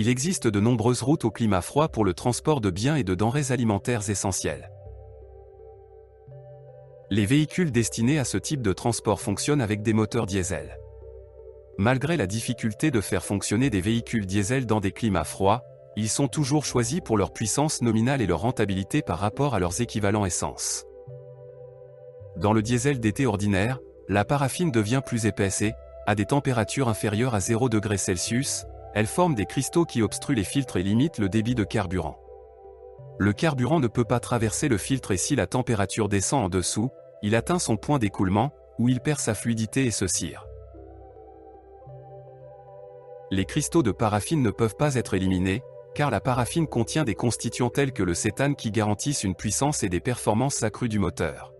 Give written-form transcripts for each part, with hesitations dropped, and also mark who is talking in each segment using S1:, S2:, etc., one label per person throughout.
S1: Il existe de nombreuses routes au climat froid pour le transport de biens et de denrées alimentaires essentielles. Les véhicules destinés à ce type de transport fonctionnent avec des moteurs diesel. Malgré la difficulté de faire fonctionner des véhicules diesel dans des climats froids, ils sont toujours choisis pour leur puissance nominale et leur rentabilité par rapport à leurs équivalents essence. Dans le diesel d'été ordinaire, la paraffine devient plus épaisse et, à des températures inférieures à 0 degrés Celsius, elle forme des cristaux qui obstruent les filtres et limitent le débit de carburant. Le carburant ne peut pas traverser le filtre et si la température descend en dessous, il atteint son point d'écoulement, où il perd sa fluidité et se cire. Les cristaux de paraffine ne peuvent pas être éliminés, car la paraffine contient des constituants tels que le cétane qui garantissent une puissance et des performances accrues du moteur.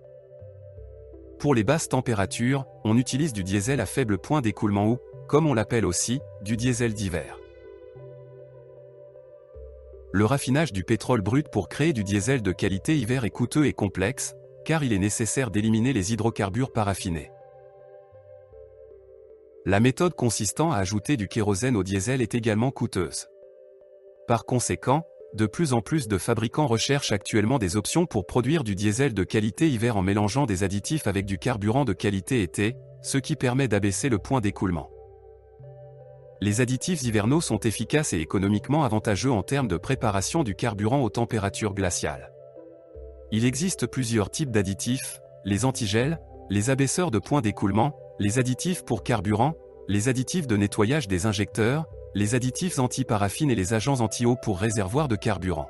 S1: Pour les basses températures, on utilise du diesel à faible point d'écoulement ou, comme on l'appelle aussi, du diesel d'hiver. Le raffinage du pétrole brut pour créer du diesel de qualité hiver est coûteux et complexe, car il est nécessaire d'éliminer les hydrocarbures paraffinés. La méthode consistant à ajouter du kérosène au diesel est également coûteuse. Par conséquent, de plus en plus de fabricants recherchent actuellement des options pour produire du diesel de qualité hiver en mélangeant des additifs avec du carburant de qualité été, ce qui permet d'abaisser le point d'écoulement. Les additifs hivernaux sont efficaces et économiquement avantageux en termes de préparation du carburant aux températures glaciales. Il existe plusieurs types d'additifs, les antigels, les abaisseurs de point d'écoulement, les additifs pour carburant, les additifs de nettoyage des injecteurs, les additifs anti-paraffine et les agents anti-eau pour réservoirs de carburant.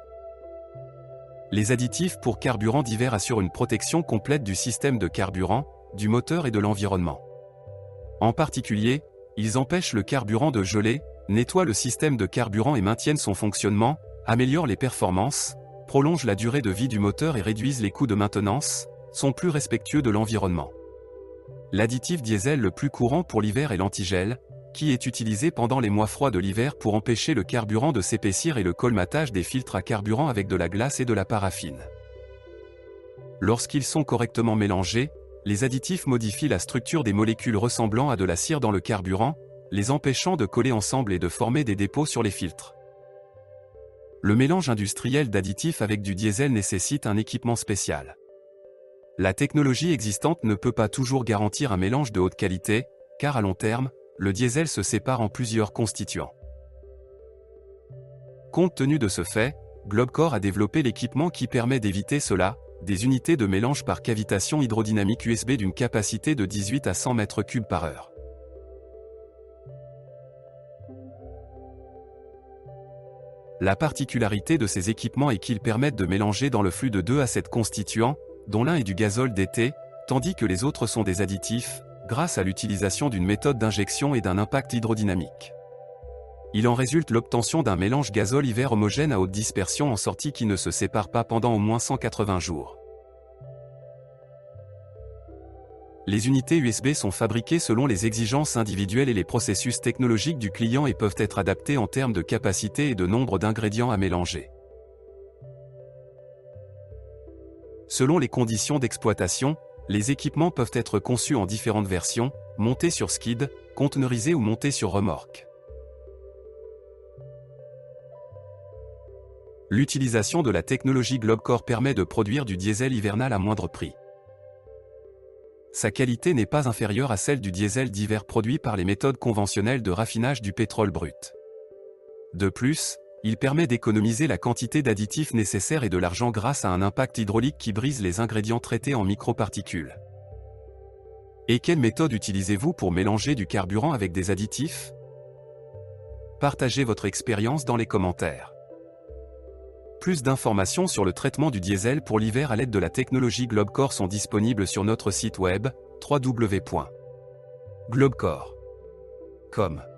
S1: Les additifs pour carburant d'hiver assurent une protection complète du système de carburant, du moteur et de l'environnement. En particulier, ils empêchent le carburant de geler, nettoient le système de carburant et maintiennent son fonctionnement, améliorent les performances, prolongent la durée de vie du moteur et réduisent les coûts de maintenance, sont plus respectueux de l'environnement. L'additif diesel le plus courant pour l'hiver est l'antigel, qui est utilisé pendant les mois froids de l'hiver pour empêcher le carburant de s'épaissir et le colmatage des filtres à carburant avec de la glace et de la paraffine. Lorsqu'ils sont correctement mélangés, les additifs modifient la structure des molécules ressemblant à de la cire dans le carburant, les empêchant de coller ensemble et de former des dépôts sur les filtres. Le mélange industriel d'additifs avec du diesel nécessite un équipement spécial. La technologie existante ne peut pas toujours garantir un mélange de haute qualité, car à long terme, le diesel se sépare en plusieurs constituants. Compte tenu de ce fait, Globcore a développé l'équipement qui permet d'éviter cela, des unités de mélange par cavitation hydrodynamique USB d'une capacité de 18 à 100 m3 par heure. La particularité de ces équipements est qu'ils permettent de mélanger dans le flux de 2 à 7 constituants, dont l'un est du gazole d'été, tandis que les autres sont des additifs, grâce à l'utilisation d'une méthode d'injection et d'un impact hydrodynamique. Il en résulte l'obtention d'un mélange gazole-hiver homogène à haute dispersion en sortie qui ne se sépare pas pendant au moins 180 jours. Les unités USB sont fabriquées selon les exigences individuelles et les processus technologiques du client et peuvent être adaptées en termes de capacité et de nombre d'ingrédients à mélanger. Selon les conditions d'exploitation, les équipements peuvent être conçus en différentes versions, montés sur skid, conteneurisés ou montés sur remorque. L'utilisation de la technologie Globcore permet de produire du diesel hivernal à moindre prix. Sa qualité n'est pas inférieure à celle du diesel d'hiver produit par les méthodes conventionnelles de raffinage du pétrole brut. De plus, il permet d'économiser la quantité d'additifs nécessaires et de l'argent grâce à un impact hydraulique qui brise les ingrédients traités en microparticules. Et quelle méthode utilisez-vous pour mélanger du carburant avec des additifs? Partagez votre expérience dans les commentaires. Plus d'informations sur le traitement du diesel pour l'hiver à l'aide de la technologie Globcore sont disponibles sur notre site web, www.globcore.com.